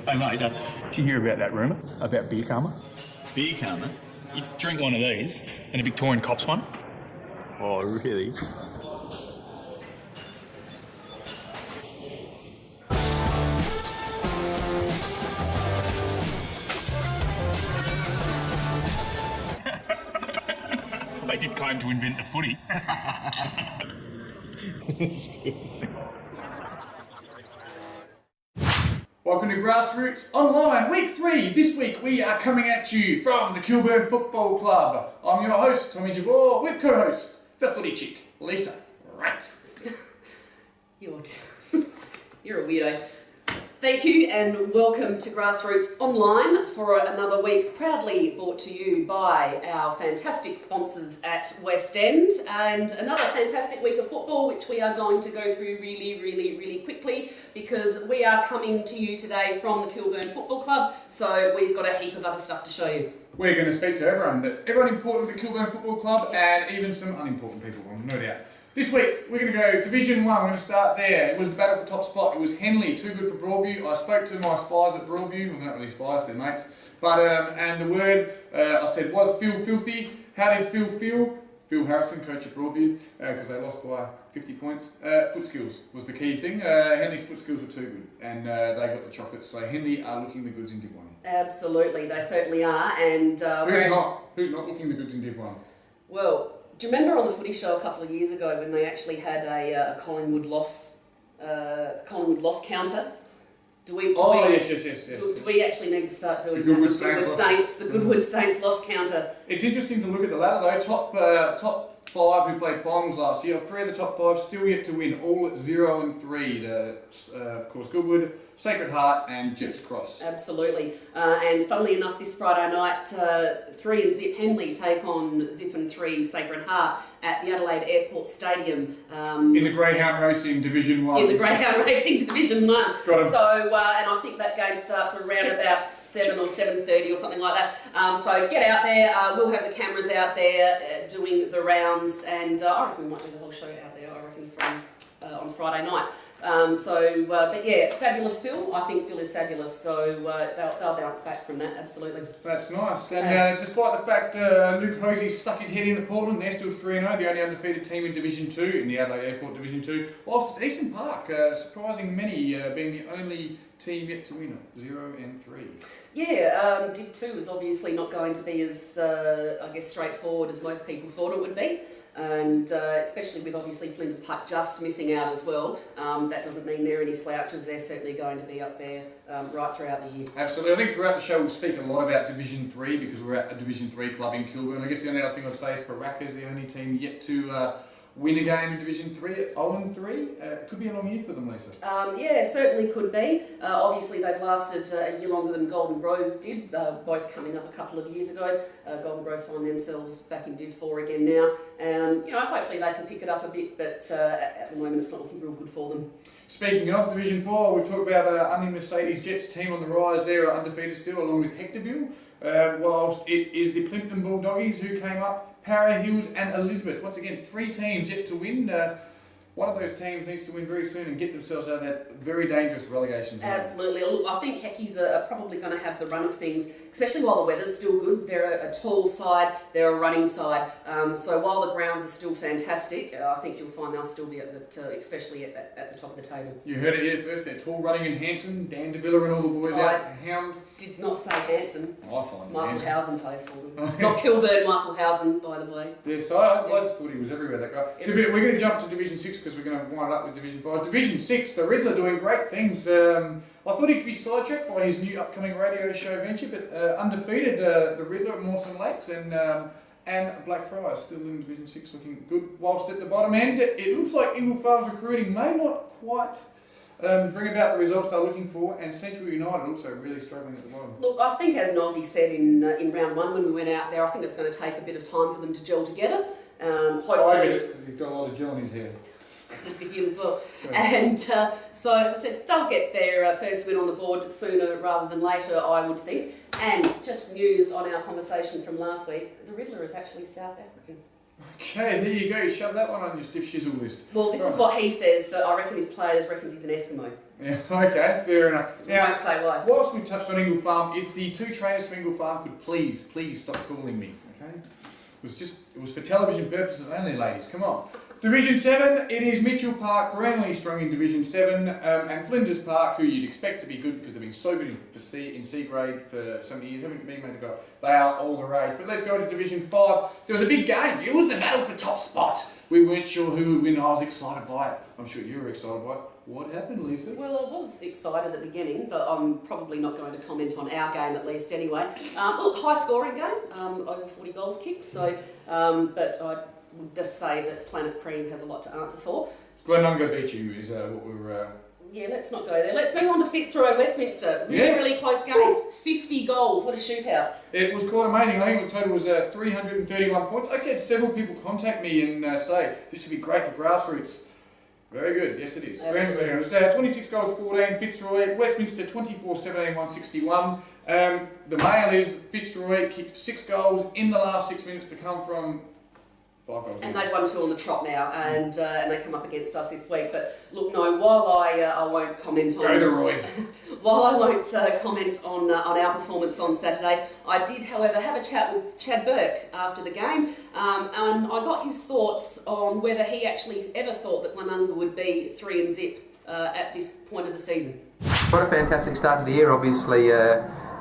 Hey mate, did you hear about that rumour about beer karma? Beer karma? You drink one of these, and a Victorian cops one. Oh, really? They did claim to invent the footy. That's good. Welcome to Grassroots Online, Week 3. This week we are coming at you from the Kilburn Football Club. I'm your host, Tommy Javor, with co-host, the footy chick, Lisa. Right. You're a weirdo. Thank you and welcome to Grassroots Online for another week, proudly brought to you by our fantastic sponsors at West End, and another fantastic week of football which we are going to go through really quickly because we are coming to you today from the Kilburn Football Club, so we've got a heap of other stuff to show you. We're going to speak to everyone important at the Kilburn Football Club and even some unimportant people, no doubt. This week, we're going to go Division 1, we're going to start there. It was the battle for top spot. It was Henley, too good for Broadview. I spoke to my spies at Broadview, well, they're not really spies, they're mates. But, and the word I said was Phil Filthy. How did Phil feel? Phil Harrison, coach at Broadview, because they lost by 50 points. Foot skills was the key thing. Henley's foot skills were too good, and they got the chocolates. So Henley are looking the goods in Div 1. Absolutely, they certainly are. And Who's not looking the goods in Div 1? Well, do you remember on the footy show a couple of years ago when they actually had a Collingwood loss counter? Do we actually need to start doing the Goodwood Saints loss counter? It's interesting to look at the ladder though. Top 5 who played finals last year. 3 of the top 5 still yet to win, all at 0 and 3. Of course, Goodwood, Sacred Heart, and Jets Cross. Absolutely. And funnily enough, this Friday night, 3 and Zip Henley take on Zip and 3 Sacred Heart at the Adelaide Airport Stadium. In the Greyhound Racing Division 1. In the Greyhound Racing Division 1. Got him. So, and I think that game starts around about 7 or 7:30 or something like that. So get out there. We'll have the cameras out there doing the rounds, and I reckon we might do the whole show out there. I reckon from on Friday night. But yeah, fabulous Phil. I think Phil is fabulous. So they'll bounce back from that. Absolutely. That's nice. And despite the fact Luke Hosey stuck his head in at Portland, they're still 3-0, the only undefeated team in Division 2 in the Adelaide Airport Division 2. Whilst it's Eastern Park, surprising many, being the only team yet to win it, 0 and 3. Yeah, Div 2 is obviously not going to be as straightforward as most people thought it would be. And especially with obviously Flinders Park just missing out as well, that doesn't mean they're any slouches. They're certainly going to be up there right throughout the year. Absolutely. I think throughout the show we'll speak a lot about Division 3 because we're at a Division 3 club in Kilburn. I guess the only other thing I'd say is Paraka is the only team yet to win a game in Division 3 at 0-3. It could be a long year for them, Lisa. Yeah, certainly could be. Obviously, they've lasted a year longer than Golden Grove did, both coming up a couple of years ago. Golden Grove find themselves back in Div 4 again now. Hopefully they can pick it up a bit, but at the moment it's not looking real good for them. Speaking of Division 4, we've talked about Undy Mercedes Jets team on the rise there, are undefeated still, along with Hectorville. Whilst it is the Plimpton Bulldoggies who came up, Para Hills and Elizabeth. Once again, 3 teams yet to win. One of those teams needs to win very soon and get themselves out of that very dangerous relegation zone. Absolutely. Look, I think Heckies are probably going to have the run of things, especially while the weather's still good. They're a tall side, they're a running side. So while the grounds are still fantastic, I think you'll find they'll still be especially at the top of the table. You heard it here first. They're tall, running, and handsome. Dan DeVilla and all the boys out. Hound. Did not say handsome. I find Michael Housen plays for them. Not Kilburn, Michael Housen, by the way. Yeah, so I just thought he was everywhere, that guy. We're going to jump to Division 6 because we're going to wind up with Division 5. Division 6, the Riddler doing great things. I thought he could be sidetracked by his new upcoming radio show venture, but undefeated, the Riddler at Mawson Lakes and Blackfriars still in Division 6 looking good. Whilst at the bottom end, it looks like Eagle Farms recruiting may not quite bring about the results they're looking for, and Central United also really struggling at the bottom. Look, I think as Nosy said in round 1 when we went out there, I think it's going to take a bit of time for them to gel together. Hopefully, I get it because he's got a lot of gel in his hair. For him as well. And so, as I said, they'll get their first win on the board sooner rather than later, I would think. And just news on our conversation from last week, the Riddler is actually South African. Okay, there you go. Shove that one on your stiff shizzle list. Well, this is what he says, but I reckon his players reckons he's an Eskimo. Yeah, okay, fair enough. I won't say why. Whilst we touched on Ingle Farm, if the two trainers from Ingle Farm could please stop calling me, okay? It was for television purposes only, ladies. Come on. Division 7, it is Mitchell Park, perennially strong in Division 7, and Flinders Park, who you'd expect to be good because they've been so good in C grade for so many years, haven't been made to go. They are all the rage. But let's go to Division 5. There was a big game. It was the battle for top spot. We weren't sure who would win. I was excited by it. I'm sure you were excited by it. What happened, Lisa? Well, I was excited at the beginning, but I'm probably not going to comment on our game at least anyway. Look, high scoring game, over 40 goals kicked, so, but I would just say that Planet Cream has a lot to answer for. Glenunga beat you is what we were... Yeah, let's not go there. Let's move on to Fitzroy Westminster. Really close game. 50 goals. What a shootout. It was quite amazing. I think the total was 331 points. I actually had several people contact me and say, this would be great for grassroots. Very good. Yes, it is. Absolutely. It was 26 goals, 14. Fitzroy. Westminster, 24, 17, 161. The mail is Fitzroy kicked 6 goals in the last 6 minutes to come from... And they've won 2 on the trot now, and they come up against us this week. But look, no, while I won't comment on Go the Roy's. while I won't comment on our performance on Saturday, I did, however, have a chat with Chad Burke after the game, and I got his thoughts on whether he actually ever thought that Glenunga would be 3 and zip at this point of the season. What a fantastic start to the year. Obviously,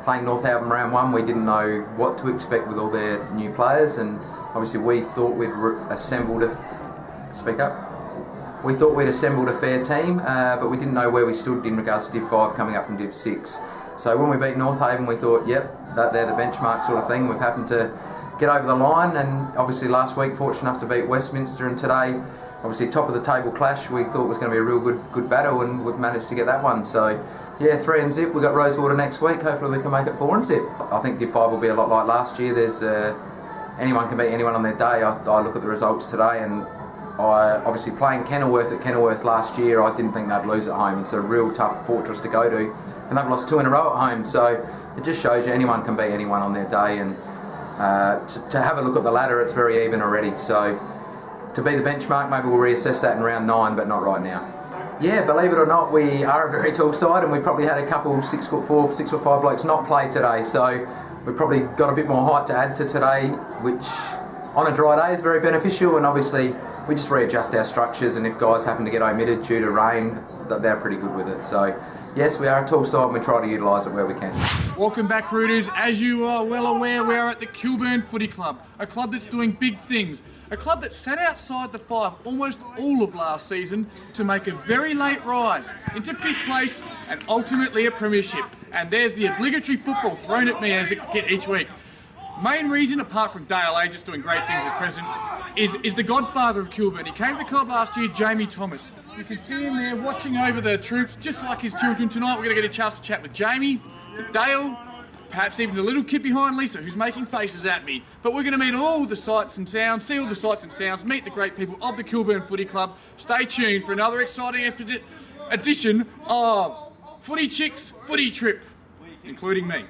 playing North Albion round 1, we didn't know what to expect with all their new players, and obviously we thought we'd assembled We thought we'd assembled a fair team, but we didn't know where we stood in regards to Div 5 coming up from Div 6. So when we beat North Haven, we thought, yep, they're the benchmark sort of thing. We've happened to get over the line, and obviously last week fortunate enough to beat Westminster, and today obviously top of the table clash we thought was going to be a real good battle, and we've managed to get that one. So yeah, 3 and zip. We've got Rosewater next week. Hopefully we can make it 4 and zip. I think Div 5 will be a lot like last year. There's anyone can beat anyone on their day. I look at the results today, and I obviously playing Kenilworth at Kenilworth last year, I didn't think they'd lose at home. It's a real tough fortress to go to, and they've lost 2 in a row at home. So it just shows you anyone can beat anyone on their day, and to have a look at the ladder, it's very even already. So to be the benchmark, maybe we'll reassess that in round 9, but not right now. Yeah, believe it or not, we are a very tall side, and we probably had a couple 6'4", 6'5" blokes not play today. So we probably got a bit more height to add to today, which on a dry day is very beneficial. And obviously we just readjust our structures, and if guys happen to get omitted due to rain, they're pretty good with it. So yes, we are a tall side, and we try to utilise it where we can. Welcome back, Rooters. As you are well aware, we are at the Kilburn Footy Club, a club that's doing big things. A club that sat outside the 5 almost all of last season to make a very late rise into 5th place and ultimately a premiership. And there's the obligatory football thrown at me as it get each week. Main reason, apart from Dale A just doing great things as president, is the godfather of Kilburn. He came to the club last year, Jamie Thomas. You can see him there watching over the troops, just like his children. Tonight we're going to get a chance to chat with Jamie, with Dale, perhaps even the little kid behind Lisa who's making faces at me. But we're going to meet all the sights and sounds, see all the sights and sounds, meet the great people of the Kilburn Footy Club. Stay tuned for another exciting edition of Footy Chicks Footy Trip, including me.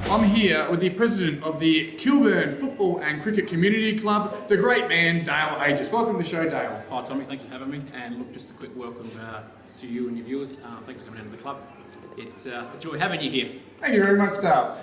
I'm here with the president of the Kilburn Football and Cricket Community Club, the great man, Dale Aegis. Welcome to the show, Dale. Hi Tommy, thanks for having me, and look, just a quick welcome to you and your viewers. Thanks for coming into the club. It's a joy having you here. Thank you very much, Dale.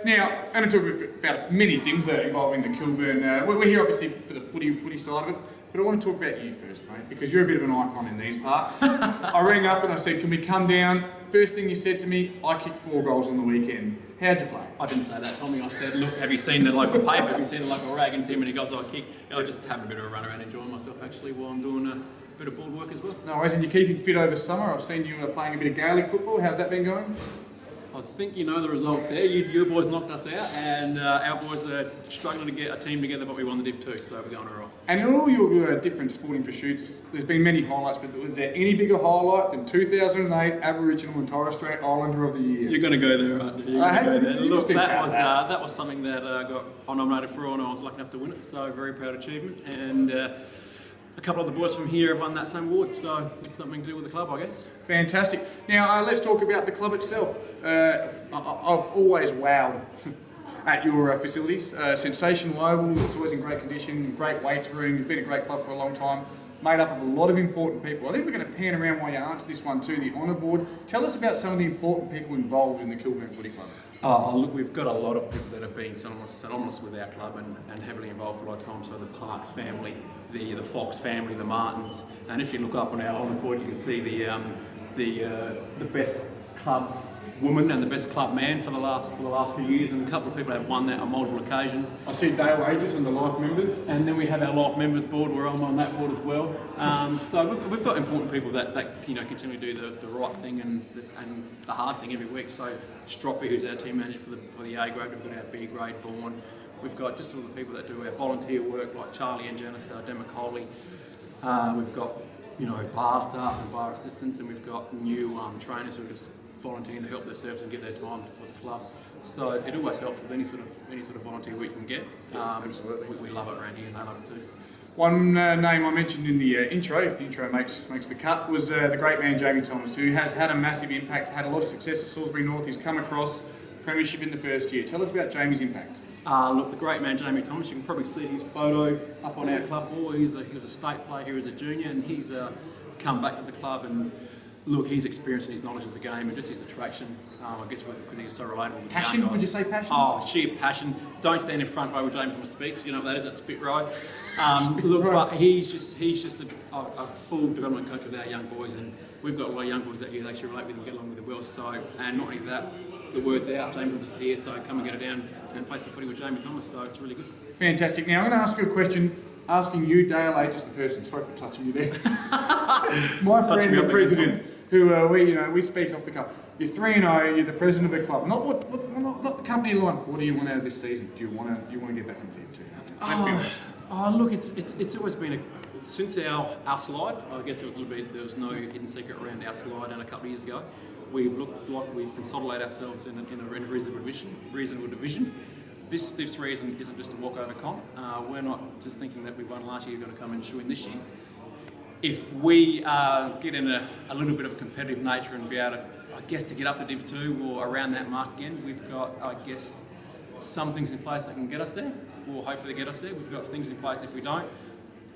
Now, I'm going to talk about many things involving the Kilburn. We're here obviously for the footy side of it, but I want to talk about you first, mate, because you're a bit of an icon in these parts. I rang up and I said, can we come down? First thing you said to me, I kicked 4 goals on the weekend. How'd you play? I didn't say that, Tommy. I said, look, have you seen the local paper? Have you seen the local rag and see how many goals I kicked? I was just having a bit of a run around, enjoying myself actually while I'm doing a bit of board work as well. No worries, and you're keeping fit over summer. I've seen you playing a bit of Gaelic football. How's that been going? I think you know the results there. You boys knocked us out, and our boys are struggling to get a team together, but we won the Div 2, so we're going all right. And in all your different sporting pursuits, there's been many highlights, but was there any bigger highlight than 2008 Aboriginal and Torres Strait Islander of the Year? You're going to go there, aren't you? I had to there. think Look, about that was something that I nominated for, and I was lucky enough to win it, so very proud achievement. And a couple of the boys from here have won that same award, so it's something to do with the club, I guess. Fantastic. Now, let's talk about the club itself. I've always wowed at your facilities. Sensational oval, it's always in great condition, great weights room. You've been a great club for a long time, made up of a lot of important people. I think we're going to pan around while you answer this one too, the honour board. Tell us about some of the important people involved in the Kilburn Footy Club. Oh, look, we've got a lot of people that have been synonymous with our club and heavily involved for a lot of time. So the Parks family, the Fox family, the Martins, and if you look up on our honour board, you can see the best club woman and the best club man for the last few years, and a couple of people have won that on multiple occasions. I see Dale Aegis and the Life members. And then we have our Life members board, where I'm on that board as well. So we've got important people that continue to do the right thing and the hard thing every week. So Stroppy, who's our team manager for the A grade, we've got our B grade Vaughan. We've got just all the people that do our volunteer work, like Charlie and Janice, Demma Coley. We've got bar staff and bar assistants, and we've got new trainers who are just volunteering to help their service and give their time for the club. So it always helps with any sort of volunteer we can get. Absolutely. We love it around here, and they love it too. One name I mentioned in the intro, if the intro makes the cut, was the great man Jamie Thomas, who has had a massive impact, had a lot of success at Salisbury North. He's come across premiership in the first year. Tell us about Jamie's impact. Look, the great man Jamie Thomas, you can probably see his photo up on our club wall. He was a state player here as a junior, and he's come back to the club, and look, he's experienced in his knowledge of the game and just his attraction, I guess, because he's so relatable with Passion? young guys. Would you say passion? Oh, sheer passion. Don't stand in front while Jamie Thomas speaks. You know what that is? That's spit right. Look, but he's just a full development coach with our young boys, and we've got a lot of young boys that you actually relate with and get along with it well. So, and not only that, the word's out. Jamie Thomas is here, so come and get it down and play some footy with Jamie Thomas. So it's really good. Fantastic. Now I'm going to ask you a question. Asking you, Dale Aegis, the person. Sorry for touching you there. My friend, the president, who we speak off the cup. You're 3-0. You're the president of the club. Not the company line. What do you want out of this season? Do you want to get back in Div 2? Let's be honest. Look, it's always been since our slide. I guess there was no hidden secret around our slide, and a couple of years ago, we've looked like we've consolidated ourselves in a reasonable division. This reason isn't just a walkover comp. We're not just thinking that we won last year, we're going to come and shoe in this year. If we get in a little bit of competitive nature and be able to, I guess, to get up to Div 2 or around that mark again, we've got, I guess, some things in place that can get us there, or hopefully get us there. We've got things in place if we don't.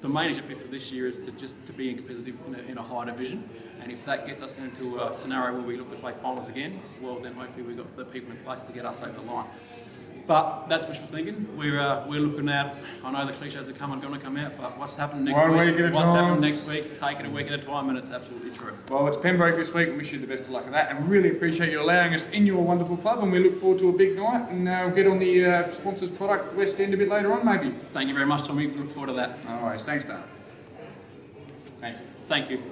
The main objective for this year is to be in competitive in a high division, and if that gets us into a scenario where we look to play finals again, well, then hopefully we've got the people in place to get us over the line. But that's wishful thinking. We're looking at, I know the cliches are going to come out, but what's happening next week, take it a week at a time, and it's absolutely true. Well, it's Pembroke this week. We wish you the best of luck with that, and really appreciate you allowing us in your wonderful club, and we look forward to a big night, and get on the sponsors product West End a bit later on, maybe. Thank you very much, Tommy. Look forward to that. All right, thanks, Dale. Thank you. Thank you.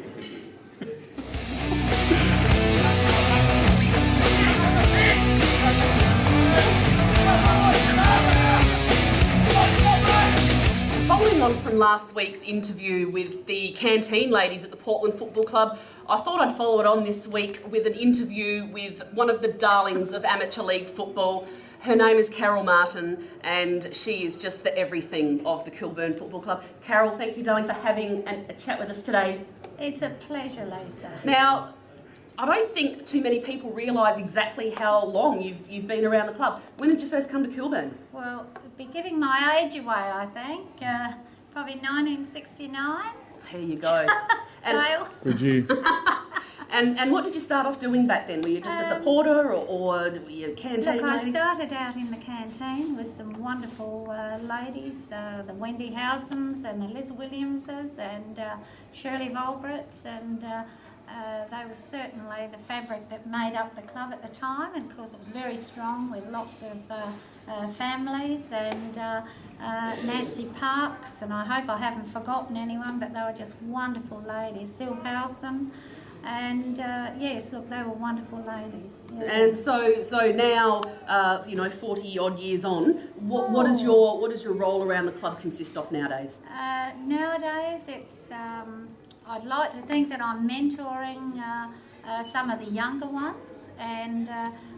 Following on from last week's interview with the canteen ladies at the Portland Football Club, I thought I'd follow it on this week with an interview with one of the darlings of amateur league football. Her name is Carol Martin, and she is just the everything of the Kilburn Football Club. Carol, thank you, darling, for having a chat with us today. It's a pleasure, Lisa. Now, I don't think too many people realise exactly how long you've been around the club. When did you first come to Kilburn? Well, I'd be giving my age away, I think. Probably 1969. There you go. Dale. Would you? And what did you start off doing back then? Were you just a supporter or were you a canteen Look, I lady? started out in the canteen with some wonderful ladies, the Wendy Housens and the Liz Williamses and Shirley Volbritz, and they were certainly the fabric that made up the club at the time, and of course it was very strong with lots of families, and Nancy Parks, and I hope I haven't forgotten anyone, but they were just wonderful ladies. Sylve Howson, And yes, look, they were wonderful ladies. Yeah. And so now, 40 odd years on, what does your role around the club consist of nowadays? Nowadays, it's I'd like to think that I'm mentoring some of the younger ones, and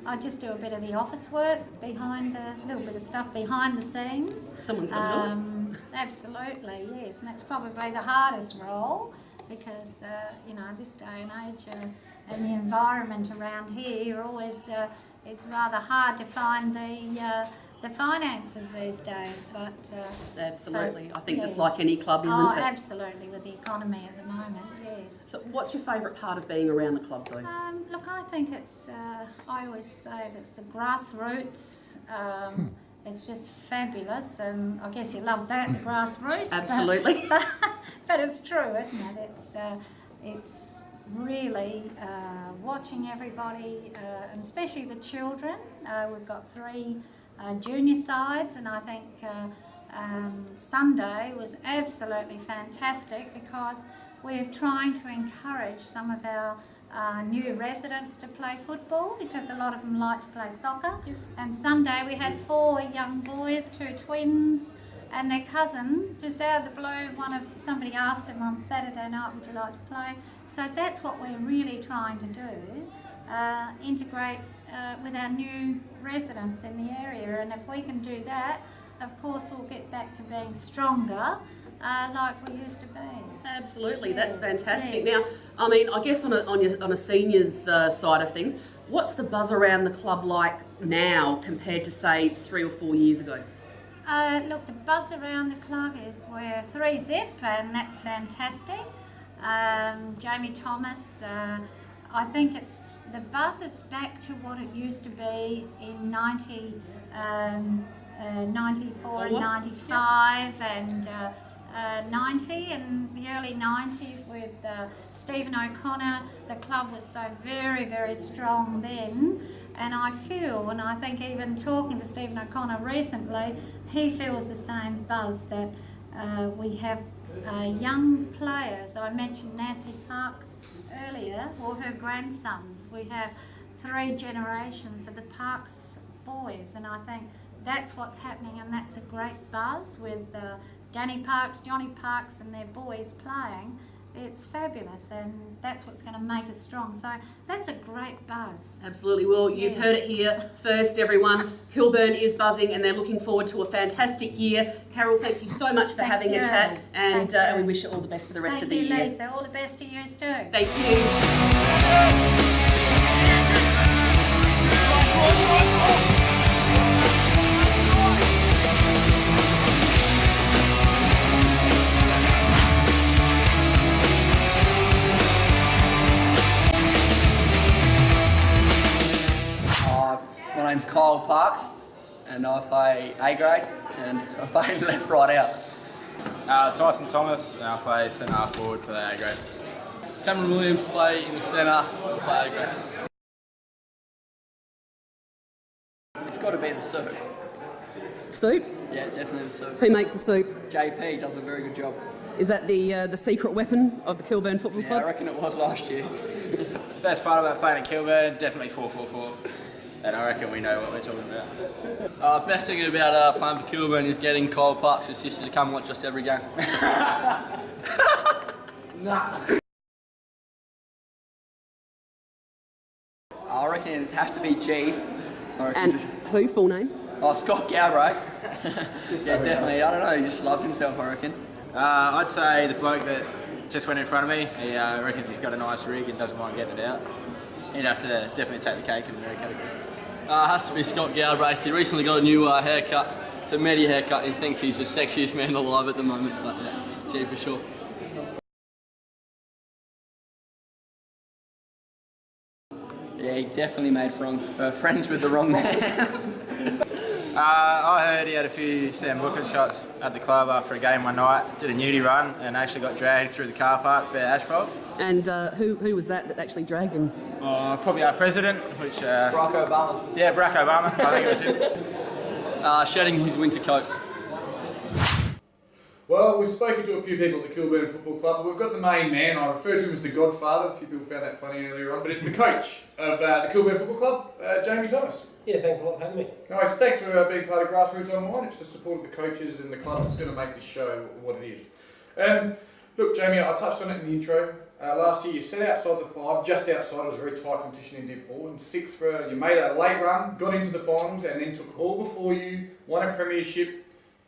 I just do a bit of the office work little bit of stuff behind the scenes. Someone's got to do it. Absolutely, yes, and that's probably the hardest role because this day and age and the environment around here, you're always it's rather hard to find the finances these days, but absolutely. I think yes. just like any club, isn't it? Absolutely, with the economy at the moment, yes. So what's your favourite part of being around the club, though? Look, I think it's. I always say that it's the grassroots. It's just fabulous, and I guess you love that, the grassroots. Absolutely. But it's true, isn't it? It's really watching everybody, and especially the children. We've got 3 junior sides, and I think Sunday was absolutely fantastic because we're trying to encourage some of our new residents to play football because a lot of them like to play soccer. Yes. And Sunday we had 4 young boys, 2 twins, and their cousin, just out of the blue, somebody asked him on Saturday night, would you like to play? So that's what we're really trying to do, integrate with our new residents in the area, and if we can do that, of course we'll get back to being stronger like we used to be. Absolutely, Yes, that's fantastic. yes. Now, I mean, I guess on a seniors side of things, what's the buzz around the club like now compared to say 3 or 4 years ago? Look, the buzz around the club is we're 3-zip, and that's fantastic. Jamie Thomas, I think the buzz is back to what it used to be in 94 and 95 and 90 and the early 90s with Stephen O'Connor. The club was so very, very strong then, and I think even talking to Stephen O'Connor recently, he feels the same buzz that we have young players. I mentioned Nancy Parks earlier, or her grandsons. We have 3 generations of the Parks boys, and I think that's what's happening, and that's a great buzz with Danny Parks, Johnny Parks and their boys playing. It's fabulous, and that's what's going to make us strong. So that's a great buzz. Absolutely. Well, you've heard it here first, everyone. Kilburn is buzzing, and they're looking forward to a fantastic year. Carol, thank you so much for having a chat, and we wish you all the best for the rest of the year. Thank you, Lisa. All the best to you too. Thank you. My name's Kyle Parks, and I play A grade, and I play left, right, out. Tyson Thomas, and I play centre half forward for the A grade. Cameron Williams, play in the centre, play A grade. It's got to be the soup. Soup? Yeah, definitely the soup. Who makes the soup? JP does a very good job. Is that the secret weapon of the Kilburn Football Yeah, Club? I reckon it was last year. Best part about playing at Kilburn, definitely 4-4-4. And I reckon we know what we're talking about. Best thing about playing for Kilburn is getting Kyle Parks' sister to come watch us every game. I reckon it has to be G. And who, full name? Scott Galbraith. Yeah, definitely. I don't know, he just loves himself, I reckon. I'd say the bloke that just went in front of me, he reckons he's got a nice rig and doesn't mind getting it out. He'd have to definitely take the cake in the mirror category. Has to be Scott Galbraith. He recently got a new haircut. It's a meaty haircut. He thinks he's the sexiest man alive at the moment, but yeah, G for sure. Yeah, he definitely made friends with the wrong man. I heard he had a few Sam Booker shots at the club after a game one night, did a nudie run and actually got dragged through the car park by asphalt. And who was that actually dragged him? Probably our president, which... Barack Obama. Yeah, Barack Obama, I think it was him. Shedding his winter coat. Well, we've spoken to a few people at the Kilburn Football Club, but we've got the main man. I refer to him as the Godfather. A few people found that funny earlier on, but it's the coach of the Kilburn Football Club, Jamie Thomas. Yeah, thanks a lot for having me. Nice, thanks for being part of Grassroots Online. It's the support of the coaches and the clubs that's going to make this show what it is. Look, Jamie, I touched on it in the intro. Last year you set outside the 5, just outside. It was a very tight competition in Div 4, and 6 for you made a late run, got into the finals, and then took all before you, won a premiership.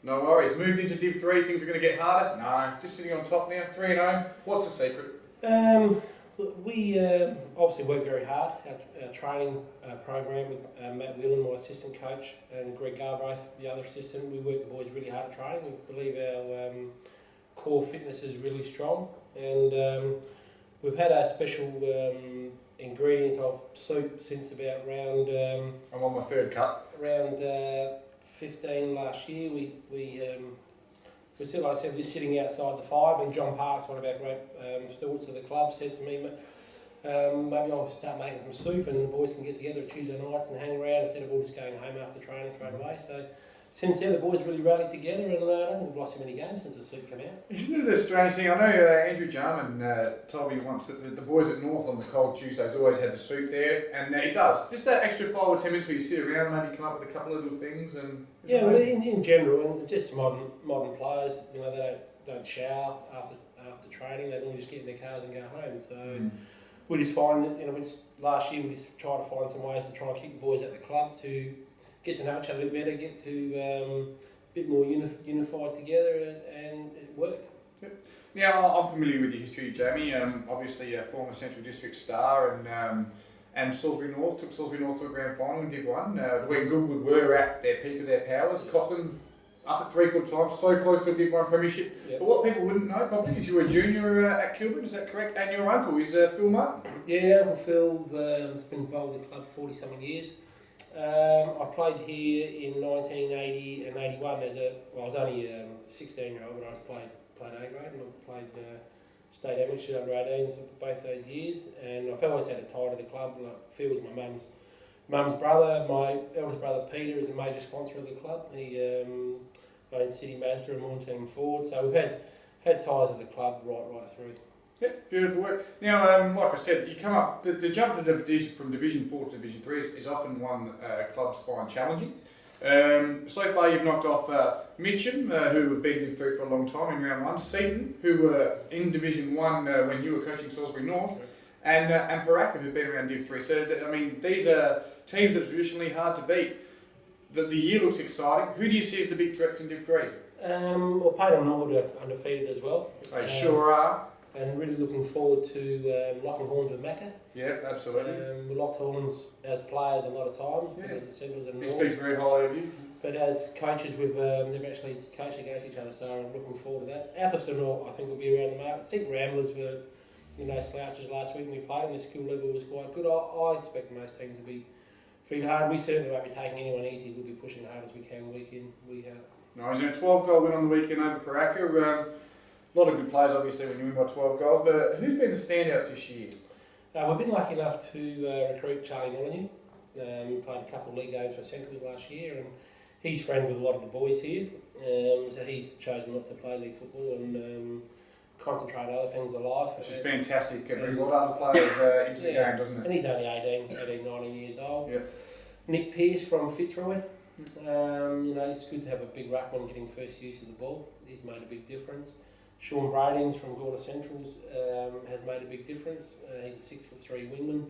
No worries. Moved into Div 3. Things are going to get harder. No, just sitting on top now. 3-0. What's the secret? We obviously work very hard. Our training program with Matt Whelan, my assistant coach, and Greg Garbraith, the other assistant, we work the boys really hard at training. We believe our core fitness is really strong, and we've had a special ingredient of soup since about round. I'm on my third cut. Around 15 last year. We still, like I said, we're sitting outside the 5, and John Parks, one of our great stewards of the club, said to me, maybe I'll start making some soup and the boys can get together at Tuesday nights and hang around instead of all just going home after training straight away. So since then, the boys really rallied together, and I don't think we've lost too many games since the soup came out. Isn't it a strange thing? I know Andrew Jarman told me once that the boys at North on the cold Tuesdays always had the soup there, and it does. Just that extra 5 or 10 minutes where you sit around, maybe come up with a couple of little things. And yeah, well, in general, and just modern players, you know, they don't shower after training. They normally just get in their cars and go home. So we just find, you know, last year we just tried to find some ways to try and keep the boys at the club to get to know each other a bit better, get to a bit more unified together, and it worked. Yep. Now, I'm familiar with your history, Jamie. Obviously, a former Central District star, and Salisbury North took Salisbury North to a grand final in Div 1. When Goodwood were at their peak of their powers, Cochrane up at 3/4 times, so close to a Div 1 premiership. Yep. But what people wouldn't know probably is you were a junior at Kilburn, is that correct? And your uncle is Phil Martin. Yeah, Uncle Phil has been involved with the club 40-something years. I played here in 1980 and 81 I was only a 16-year-old when I played A grade, and I played state amateur under 18s for both those years, and I've always had a tie to the club. Like Phil was my mum's brother. My eldest brother Peter is a major sponsor of the club. He owns City Mazda and Morn Team Ford, so we've had ties with the club right through. Yep, beautiful work. Now, like I said, you come up, the jump to from Division 4 to Division 3 is often one clubs find challenging. So far you've knocked off Mitcham, who have been Div 3 for a long time in round 1, Seaton, who were in Division 1 when you were coaching Salisbury North, and Baraka, who've been around Div 3. So, I mean, these are teams that are traditionally hard to beat. The year looks exciting. Who do you see as the big threats in Div 3? Well, Payton Norwood are undefeated as well. They sure are. And really looking forward to locking horns with Macca. Yeah, absolutely. We locked horns as players a lot of times. Yeah. Because it was a he speaks very highly of you. But as coaches, they've actually coached against each other, so I'm looking forward to that. Atherstone, I think, will be around the mark. Seaton Ramblers were, slouches last week when we played, and the skill level was quite good. I expect most teams to be pretty hard. We certainly won't be taking anyone easy. We'll be pushing hard as we can week in, week out. Nice. And a 12-goal win on the weekend over Paraka. A lot of good players, obviously, when you win by 12 goals, but who's been the standouts this year? We've been lucky enough to recruit Charlie Molyneux. We played a couple of league games for Centrals last year, and he's friends with a lot of the boys here, so he's chosen not to play league football and concentrate on other things in life. Which is fantastic. It brings a lot of other players into the game, doesn't it? And he's only 19 years old. Yep. Nick Pearce from Fitzroy. It's good to have a big ruckman getting first use of the ball. He's made a big difference. Sean Bradings from Gorda Centrals has made a big difference. He's a 6'3" wingman,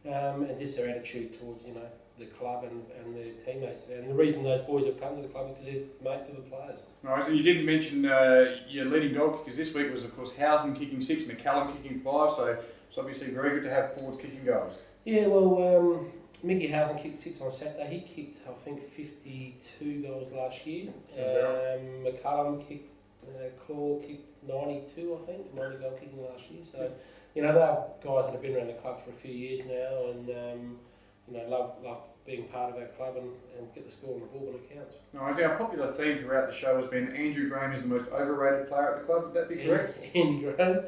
and just their attitude towards the club and their teammates. And the reason those boys have come to the club is because they're mates of the players. Right, so you didn't mention your leading goal kickers this week was, of course, Housen kicking 6, McCallum kicking 5. So it's obviously very good to have forwards kicking goals. Yeah, well, Mickey Housen kicked 6 on Saturday. He kicked, I think, 52 goals last year. McCallum kicked. Claw kicked 92, I think, 90 goal kicking last year. So, they're guys that have been around the club for a few years now, and love being part of our club and get the score on the ball when it counts. Nice. Our popular theme throughout the show has been Andrew Graham is the most overrated player at the club. Would that be correct? Andy Graham.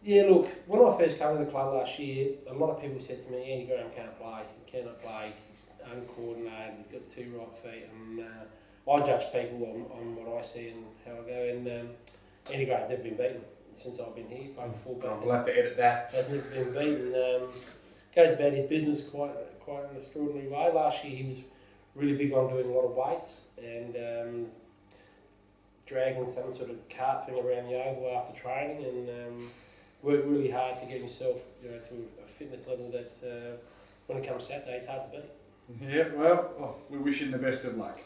Yeah, look, when I first came to the club last year, a lot of people said to me, Andy Graham can't play, he cannot play, he's uncoordinated, he's got 2 right feet, and I judge people on what I see and how I go. And any grade's never been beaten since I've been here. Playing 4 games. We'll have to edit that. Has never been beaten. Goes about his business quite an extraordinary way. Last year he was really big on doing a lot of weights and dragging some sort of cart thing around the oval after training, and worked really hard to get himself, to a fitness level that when it comes Saturday, it's hard to beat. Yeah, well, we wish him the best of luck.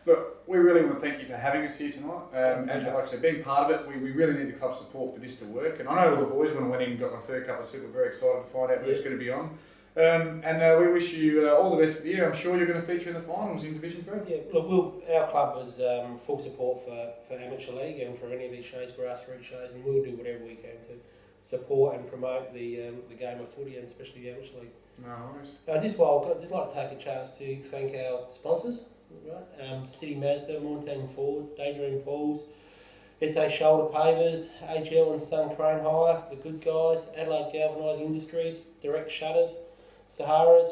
Look, we really want to thank you for having us here tonight. And like I said, being part of it, we really need the club support for this to work. And I know all the boys, when I went in and got my third cup of soup, were very excited to find out who's going to be on. We wish you all the best for the year. I'm sure you're going to feature in the finals in Division 3. Yeah, look, our club has full support for amateur league and for any of these shows, grassroots shows, and we'll do whatever we can to support and promote the game of footy, and especially the amateur league. No worries. I'd just like to take a chance to thank our sponsors, right? City Mazda, Montane Ford, Daydream Pools, SA Shoulder Pavers, AGL and Sun Crane Hire, The Good Guys, Adelaide Galvanising Industries, Direct Shutters, Saharas,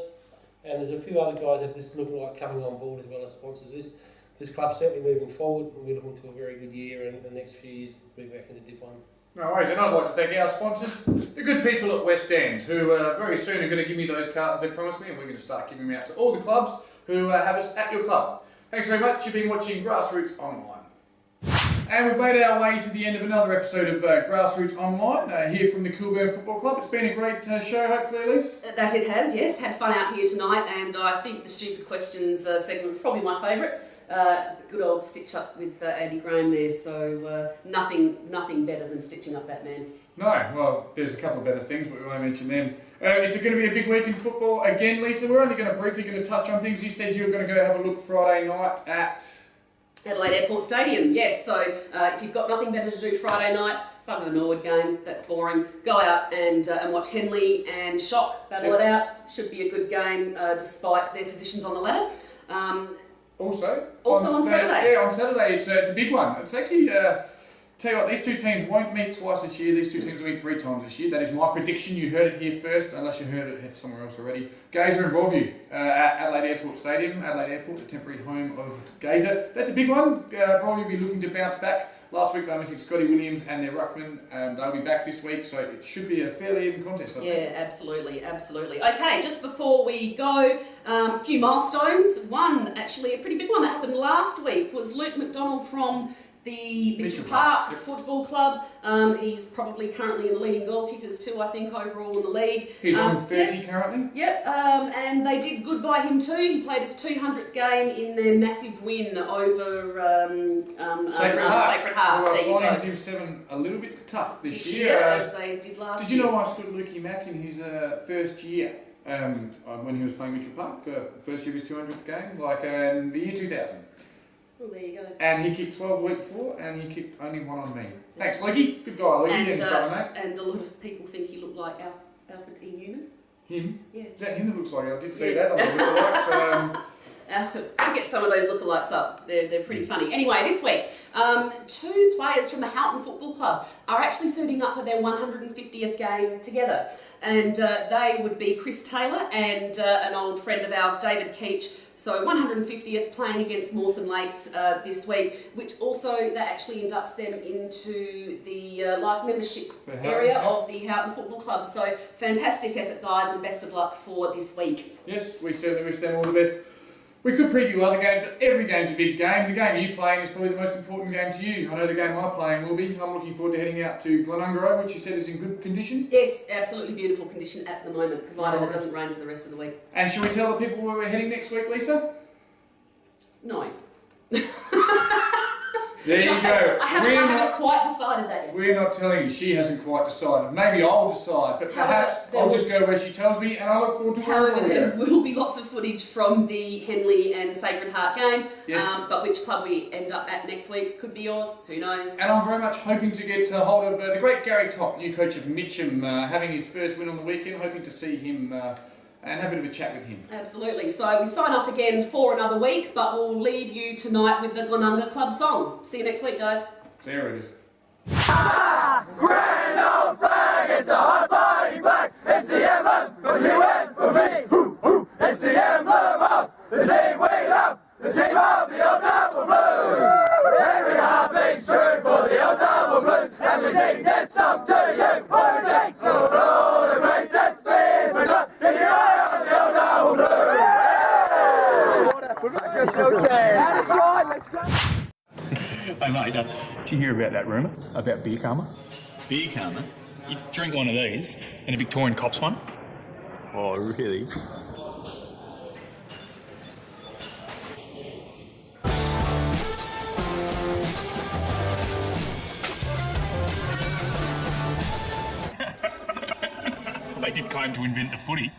and there's a few other guys that just look like coming on board as well as sponsors. This club's certainly moving forward, and we're looking to a very good year and the next few years moving back into Div 1. No worries, and I'd like to thank our sponsors, the good people at West End, who very soon are going to give me those cartons they promised me, and we're going to start giving them out to all the clubs who have us at your club. Thanks very much. You've been watching Grassroots Online. And we've made our way to the end of another episode of Grassroots Online, here from the Kilburn Football Club. It's been a great show, hopefully, Elise. That it has, yes. Had fun out here tonight, and I think the Stupid Questions segment's probably my favourite. Good old stitch up with Andy Graham there, so nothing better than stitching up that man. No, well, there's a couple of better things, but we won't mention them. It's going to be a big week in football again, Lisa. We're only briefly going to touch on things. You said you were going to go have a look Friday night at Adelaide Airport Stadium, yes. So if you've got nothing better to do Friday night, bugger the Norwood game, that's boring. Go out and watch Henley and Shock battle it out. Should be a good game despite their positions on the ladder. Also on Saturday. Yeah, on Saturday. It's a big one. It's actually, tell you what, these two teams won't meet twice this year. These two teams will meet 3 times this year. That is my prediction. You heard it here first, unless you heard it somewhere else already. Gazer and Broadview at Adelaide Airport Stadium. Adelaide Airport, the temporary home of Gazer. That's a big one. Broadview will be looking to bounce back. Last week they were missing Scotty Williams and their ruckman. They'll be back this week, so it should be a fairly even contest, I think. Yeah, absolutely. Okay, just before we go, a few milestones. One, actually, a pretty big one that happened last week was Luke McDonald from the Mitchell Park Football Club. He's probably currently in the leading goal kickers too, I think, overall in the league. He's on 30 currently? Yep, and they did good by him too. He played his 200th game in their massive win over Sacred Heart. Sacred Heart. Well, there you go. finding Div 7 a little bit tough this year, as they did last year. Did you know year. I stood Lukey Mack in his first year when he was playing Mitchell Park? First year of his 200th game, in the year 2000. Well, there you go. And he kicked 12 the week before, and he kicked only 1 on me. Thanks, Lukey. Good guy, Lukey. And a lot of people think he looked like Alfred E. Newman. Him? Yeah. Is that him that looks like it? I did see that on the lookalikes. I'll get some of those lookalikes up. They're pretty funny. Anyway, this week, 2 players from the Houghton Football Club are actually suiting up for their 150th game together. And they would be Chris Taylor and an old friend of ours, David Keach. So 150th playing against Mawson Lakes this week, which also that actually inducts them into the life membership area of the Houghton Football Club. So fantastic effort, guys, and best of luck for this week. Yes, we certainly wish them all the best. We could preview other games, but every game's a big game. The game you playing is probably the most important game to you. I know the game I'm playing will be. I'm looking forward to heading out to Glenungarrow, which you said is in good condition. Yes, absolutely beautiful condition at the moment, provided it doesn't rain for the rest of the week. And shall we tell the people where we're heading next week, Lisa? No. There you go. I haven't quite decided that yet. We're not telling you. She hasn't quite decided. Maybe I'll decide, but perhaps I'll just go where she tells me, and I look forward to wherever we go. There will be lots of footage from the Henley and Sacred Heart game, but which club we end up at next week could be yours. Who knows? And I'm very much hoping to get hold of the great Gary Cock, new coach of Mitcham, having his first win on the weekend. Hoping to see him and have a bit of a chat with him. Absolutely. So we sign off again for another week, but we'll leave you tonight with the Glenunga Club song. See you next week, guys. There it is. Grand old flag, it's a hard-fighting flag. It's the emblem for you and for me. It's the emblem of the team we love. the team of the Old Double Blues. Every heart beats true for the Old Double Blues as we sing this song to you. What we sing to all the great that's been forgotten. Keep your eye on the Old Double Blues. That's right, let's go. Hey mate, did you hear about that rumour about beer karma? Beer karma? You drink one of these and a Victorian cops one. Oh, really? They did claim to invent the footy.